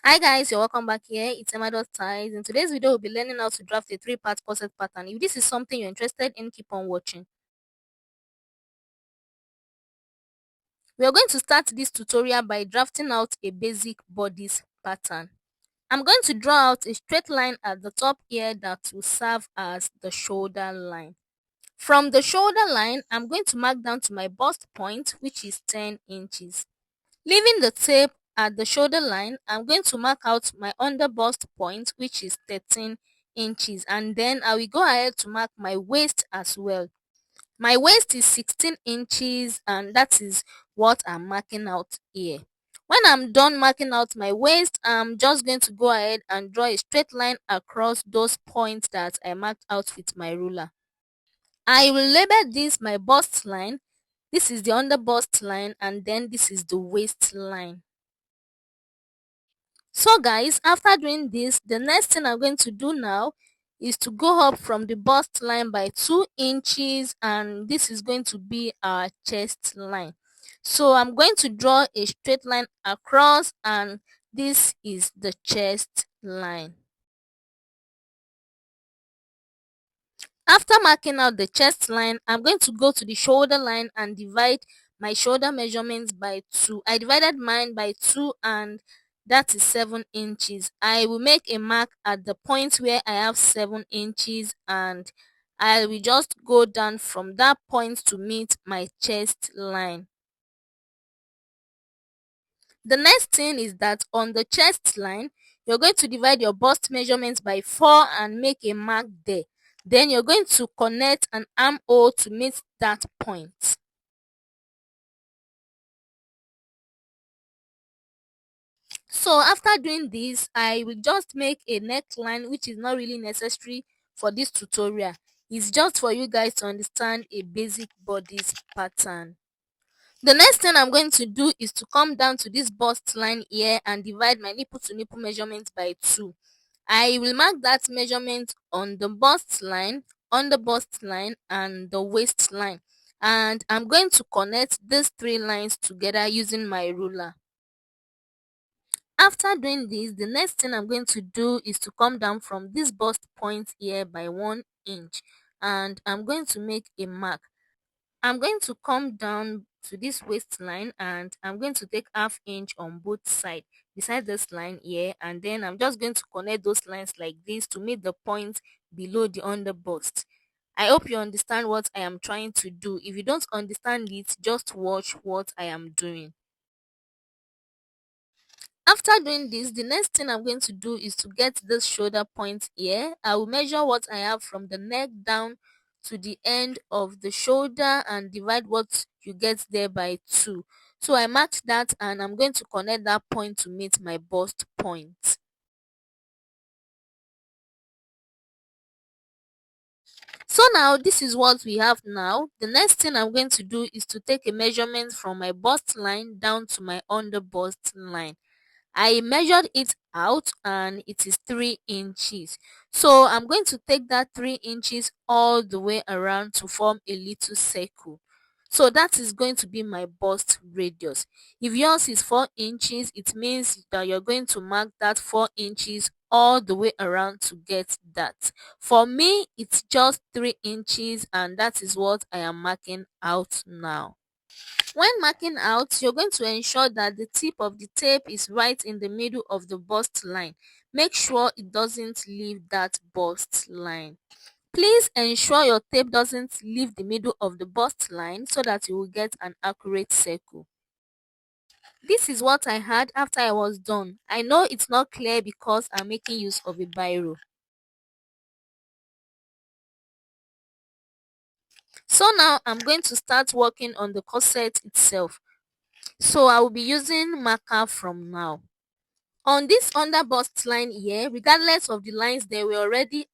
Hi guys, you're welcome back here. It's Emma Ties. In today's video, we'll be learning how to draft a three-part corset pattern. If this is something you're interested in, keep on watching. We are going to start this tutorial by drafting out a basic bodice pattern. I'm going to draw out a straight line at the top here that will serve as the shoulder line. From the shoulder line, I'm going to mark down to my bust point, which is 10 inches. Leaving the tape at the shoulder line, I'm going to mark out my under bust point, which is 13 inches, and then I will go ahead to mark my waist as well. My waist is 16 inches, and that is what I'm marking out here. When I'm done marking out my waist, I'm just going to go ahead and draw a straight line across those points that I marked out with my ruler. I will label this my bust line. This is the under bust line, and then this is the waist line. So guys, after doing this, the next thing I'm going to do now is to go up from the bust line by 2 inches, and this is going to be our chest line. So I'm going to draw a straight line across, and this is the chest line. After marking out the chest line, I'm going to go to the shoulder line and divide my shoulder measurements by 2. I divided mine by 2, and that is 7 inches. I will make a mark at the point where I have 7 inches, and I will just go down from that point to meet my chest line. The next thing is that on the chest line, you're going to divide your bust measurements by 4 and make a mark there. Then you're going to connect an armhole to meet that point. So after doing this, I will just make a neckline, which is not really necessary for this tutorial. It's just for you guys to understand a basic bodice pattern. The next thing I'm going to do is to come down to this bust line here and divide my nipple to nipple measurement by 2. I will mark that measurement on the bust line, on the bust line, and the waist line. And I'm going to connect these 3 lines together using my ruler. After doing this, the next thing I'm going to do is to come down from this bust point here by 1 inch, and I'm going to make a mark. I'm going to come down to this waistline, and I'm going to take half inch on both sides beside this line here, and then I'm just going to connect those lines like this to meet the point below the under bust. I hope you understand what I am trying to do. If you don't understand it, just watch what I am doing. After doing this, the next thing I'm going to do is to get this shoulder point here. I will measure what I have from the neck down to the end of the shoulder and divide what you get there by 2. So I marked that, and I'm going to connect that point to meet my bust point. So now this is what we have now. The next thing I'm going to do is to take a measurement from my bust line down to my under bust line. I measured it out, and it is 3 inches. So I'm going to take that 3 inches all the way around to form a little circle. So that is going to be my bust radius. If yours is 4 inches, it means that you're going to mark that 4 inches all the way around to get that. For me, it's just 3 inches, and that is what I am marking out now. When marking out, you're going to ensure that the tip of the tape is right in the middle of the bust line. Make sure it doesn't leave that bust line. Please ensure your tape doesn't leave the middle of the bust line so that you will get an accurate circle. This is what I had after I was done. I know it's not clear because I'm making use of a biro. So now I'm going to start working on the corset itself. So I will be using marker from now. On this under bust line here, regardless of the lines that we already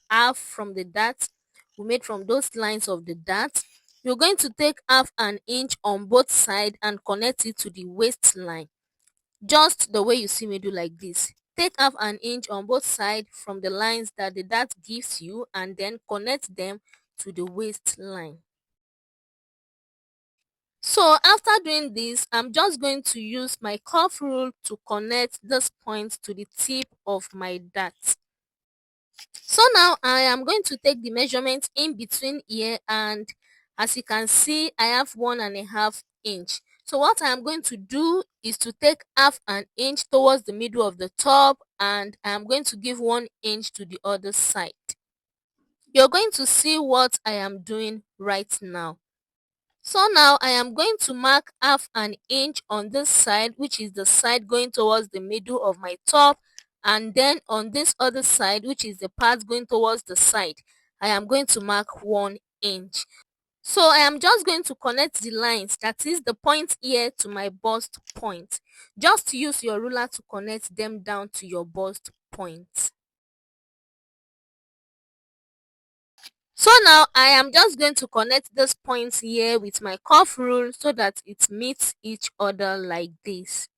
have from the dart, we made from those lines of the dart, you're going to take half an inch on both sides and connect it to the waistline, just the way you see me do like this. Take half an inch on both sides from the lines that the dart gives you, and then connect them to the waistline. So after doing this, I'm just going to use my curve rule to connect this point to the tip of my dart. So now I am going to take the measurement in between here, and as you can see I have 1.5 inch. So what I am going to do is to take half an inch towards the middle of the top, and I am going to give 1 inch to the other side. You're going to see what I am doing right now. So now I am going to mark half an inch on this side, which is the side going towards the middle of my top, and then on this other side, which is the part going towards the side, I am going to mark 1 inch. So I am just going to connect the lines, that is the point here, to my bust point. Just use your ruler to connect them down to your bust point. So now I am just going to connect this points here with my curve rule so that it meets each other like this.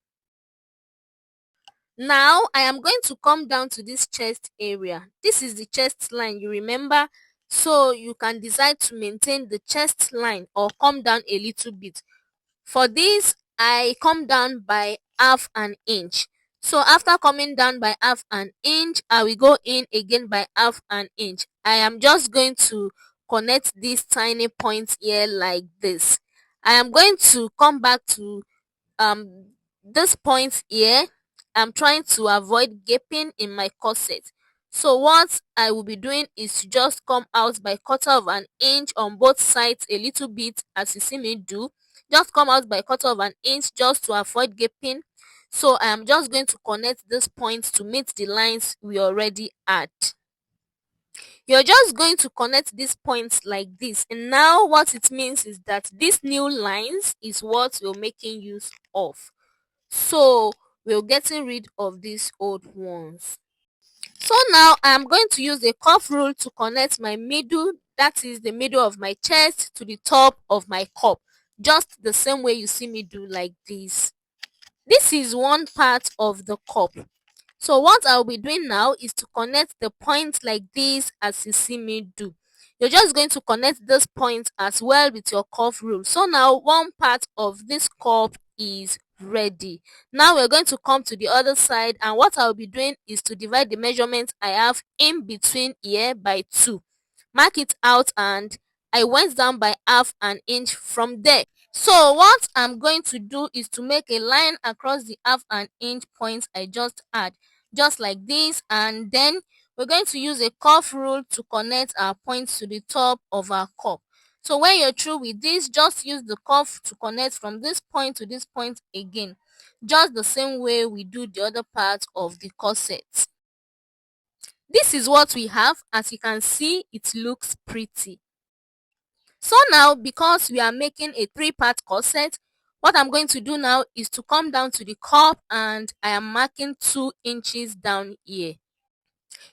Now I am going to come down to this chest area. This is the chest line, you remember? So you can decide to maintain the chest line or come down a little bit. For this, I come down by half an inch. So after coming down by half an inch, I will go in again by half an inch. I am just going to connect these tiny points here like this. I am going to come back to um this point here. I'm trying to avoid gaping in my corset. So what I will be doing is to just come out by 1/4 inch on both sides a little bit, as you see me do. Just come out by 1/4 inch just to avoid gaping. So I am just going to connect this point to meet the lines we already had. You're just going to connect these points like this, and now what it means is that these new lines is what we're making use of. So we're getting rid of these old ones. So now I'm going to use the curve rule to connect my middle, that is the middle of my chest, to the top of my cup, just the same way you see me do like this. This is one part of the cup. So what I'll be doing now is to connect the points like this, as you see me do. You're just going to connect this point as well with your curve rule. So now one part of this cup is ready. Now we're going to come to the other side, and what I'll be doing is to divide the measurement I have in between here by 2. Mark it out, and I went down by half an inch from there. So what I'm going to do is to make a line across the half an inch point I just had, just like this, and then we're going to use a curve rule to connect our points to the top of our cup. So when you're through with this, just use the curve to connect from this point to this point again, just the same way we do the other part of the corset. This is what we have. As you can see, it looks pretty. So now, because we are making a 3-part corset, what I'm going to do now is to come down to the cup, and I am marking 2 inches down here.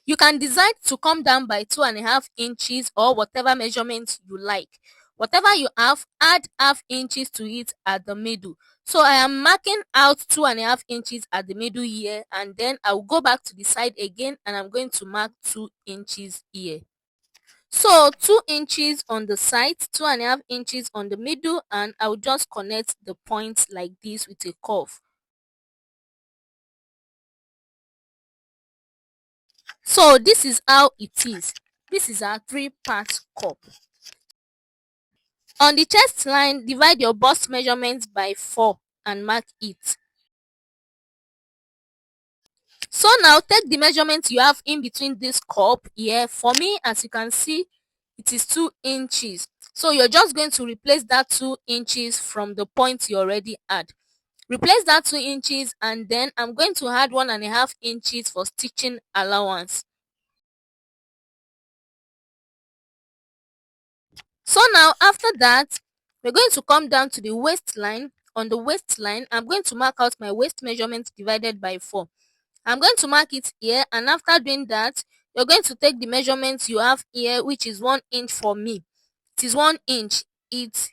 You can decide to come down by 2.5 inches or whatever measurement you like. Whatever you have, add half inches to it at the middle. So I am marking out 2.5 inches at the middle here, and then I will go back to the side again, and I'm going to mark 2 inches here. So 2 inches on the side, 2.5 inches on the middle, and I will just connect the points like this with a curve. So this is how it is. This is our 3-part cup. On the chest line, divide your bust measurements by 4 and mark it. So now take the measurement you have in between this cup here. For me, as you can see, it is 2 inches. So you're just going to replace that 2 inches from the point you already had. Replace that 2 inches, and then I'm going to add 1.5 inches for stitching allowance. So now after that, we're going to come down to the waistline. On the waistline, I'm going to mark out my waist measurement divided by 4. I'm going to mark it here, and after doing that, you're going to take the measurements you have here, which is 1 inch for me. It is 1 inch. It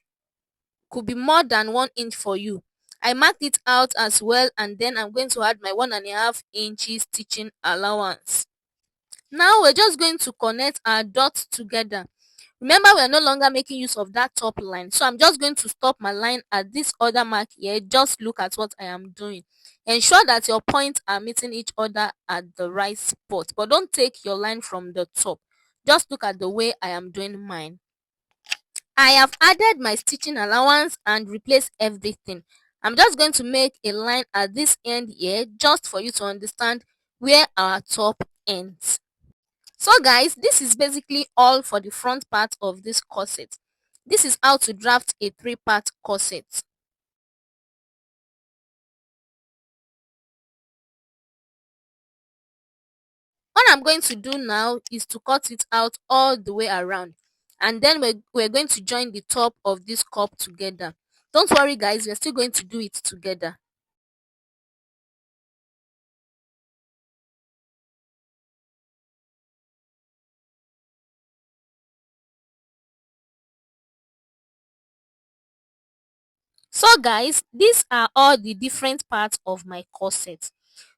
could be more than 1 inch for you. I marked it out as well, and then I'm going to add my 1.5 inches stitching allowance. Now we're just going to connect our dots together. Remember, we are no longer making use of that top line, so I'm just going to stop my line at this other mark here. Just look at what I am doing. Ensure that your points are meeting each other at the right spot, but don't take your line from the top. Just look at the way I am doing mine. I have added my stitching allowance and replaced everything. I'm just going to make a line at this end here just for you to understand where our top ends. So guys, this is basically all for the front part of this corset. This is how to draft a 3-part corset. What I'm going to do now is to cut it out all the way around, and then we're going to join the top of this cup together. Don't worry guys, we're still going to do it together. So guys, these are all the different parts of my corset.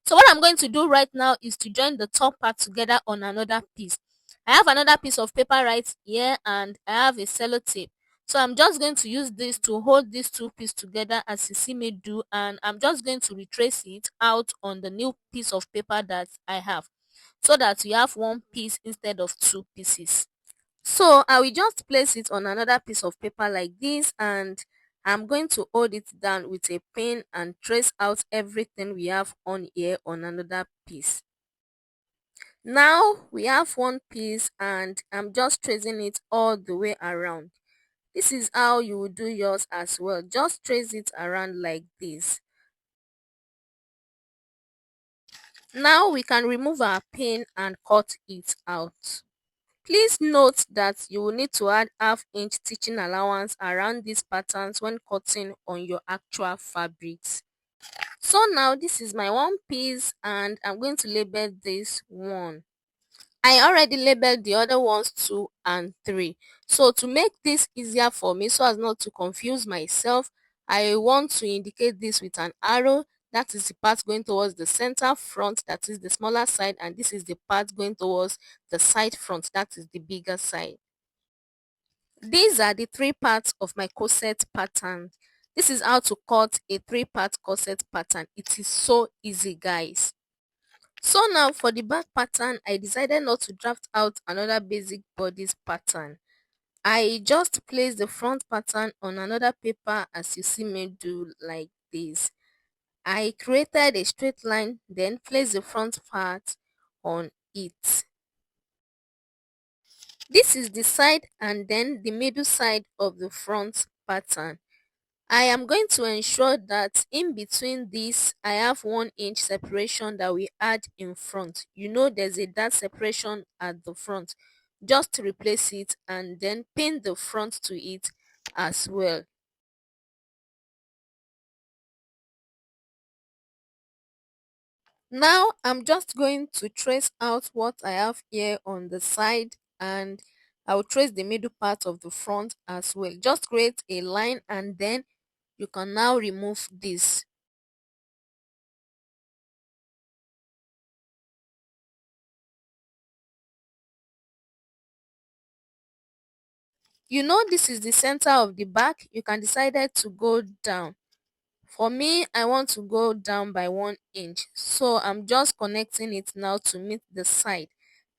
So what I'm going to do right now is to join the top part together on another piece. I have another piece of paper right here and I have a sellotape. So I'm just going to use this to hold these two pieces together as you see me do, and I'm just going to retrace it out on the new piece of paper that I have, so that we have one piece instead of two pieces. So I will just place it on another piece of paper like this, and I'm going to hold it down with a pen and trace out everything we have on here on another piece. Now we have one piece and I'm just tracing it all the way around. This is how you will do yours as well. Just trace it around like this. Now we can remove our pin and cut it out. Please note that you will need to add half-inch stitching allowance around these patterns when cutting on your actual fabrics. So now this is my one piece and I'm going to label this one. I already labeled the other ones 2 and 3. So to make this easier for me so as not to confuse myself, I want to indicate this with an arrow. That is the part going towards the center front, that is the smaller side, and this is the part going towards the side front, that is the bigger side. These are the 3 parts of my corset pattern. This is how to cut a 3-part corset pattern. It is so easy guys. So now for the back pattern, I decided not to draft out another basic bodice pattern. I just placed the front pattern on another paper as you see me do like this. I created a straight line, then placed the front part on it. This is the side and then the middle side of the front pattern. I am going to ensure that in between this I have 1-inch separation that we add in front. You know there's a dart separation at the front. Just replace it and then pin the front to it as well. Now I'm just going to trace out what I have here on the side, and I will trace the middle part of the front as well. Just create a line and then you can now remove this. You know this is the center of the back. You can decide to go down. For me, I want to go down by 1 inch, so I'm just connecting it now to meet the side,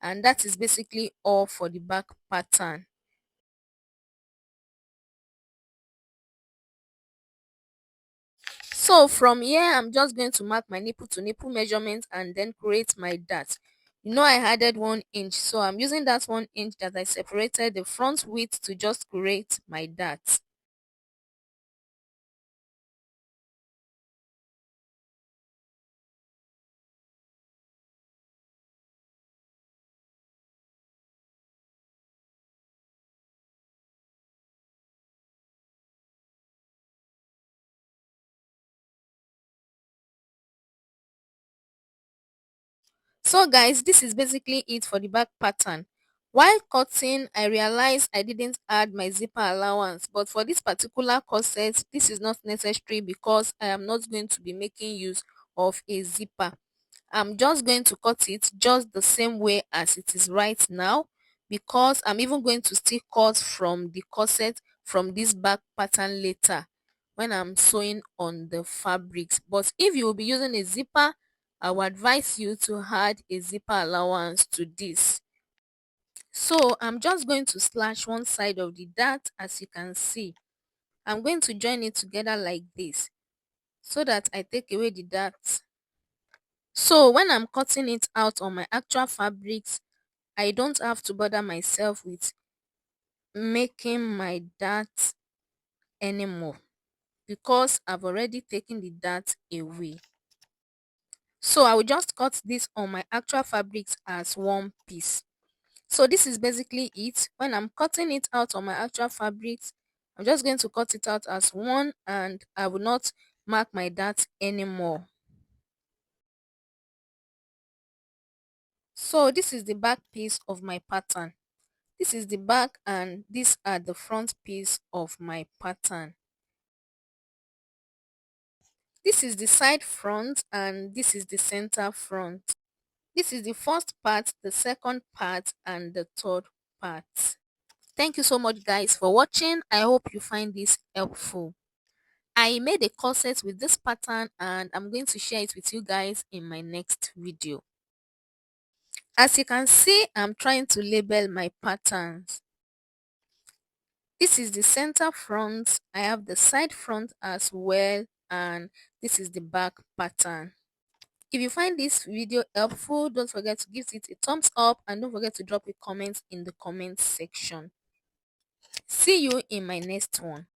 and that is basically all for the back pattern. So from here I'm just going to mark my nipple to nipple measurement and then create my dart. You know I added 1 inch, so I'm using that 1 inch that I separated the front width to just create my dart. So guys, this is basically it for the back pattern. While cutting, I realized I didn't add my zipper allowance, but for this particular corset, this is not necessary because I am not going to be making use of a zipper. I'm just going to cut it just the same way as it is right now. because I'm even going to still cut from the corset from this back pattern later when I'm sewing on the fabrics. But if you will be using a zipper, I would advise you to add a zipper allowance to this. So I'm just going to slash one side of the dart. As you can see, I'm going to join it together like this so that I take away the dart. So when I'm cutting it out on my actual fabrics, I don't have to bother myself with making my dart anymore because I've already taken the dart away. So I will just cut this on my actual fabrics as one piece. So this is basically it. When I'm cutting it out on my actual fabrics, I'm just going to cut it out as one, and I will not mark my dart anymore. So this is the back piece of my pattern. This is the back and these are the front piece of my pattern. This is the side front and this is the center front. This is the first part, the second part, and the third part. Thank you so much guys for watching. I hope you find this helpful. I made a corset with this pattern and I'm going to share it with you guys in my next video. As you can see, I'm trying to label my patterns. This is the center front. I have the side front as well, and this is the back pattern. If you find this video helpful, don't forget to give it a thumbs up and don't forget to drop a comment in the comment section. See you in my next one.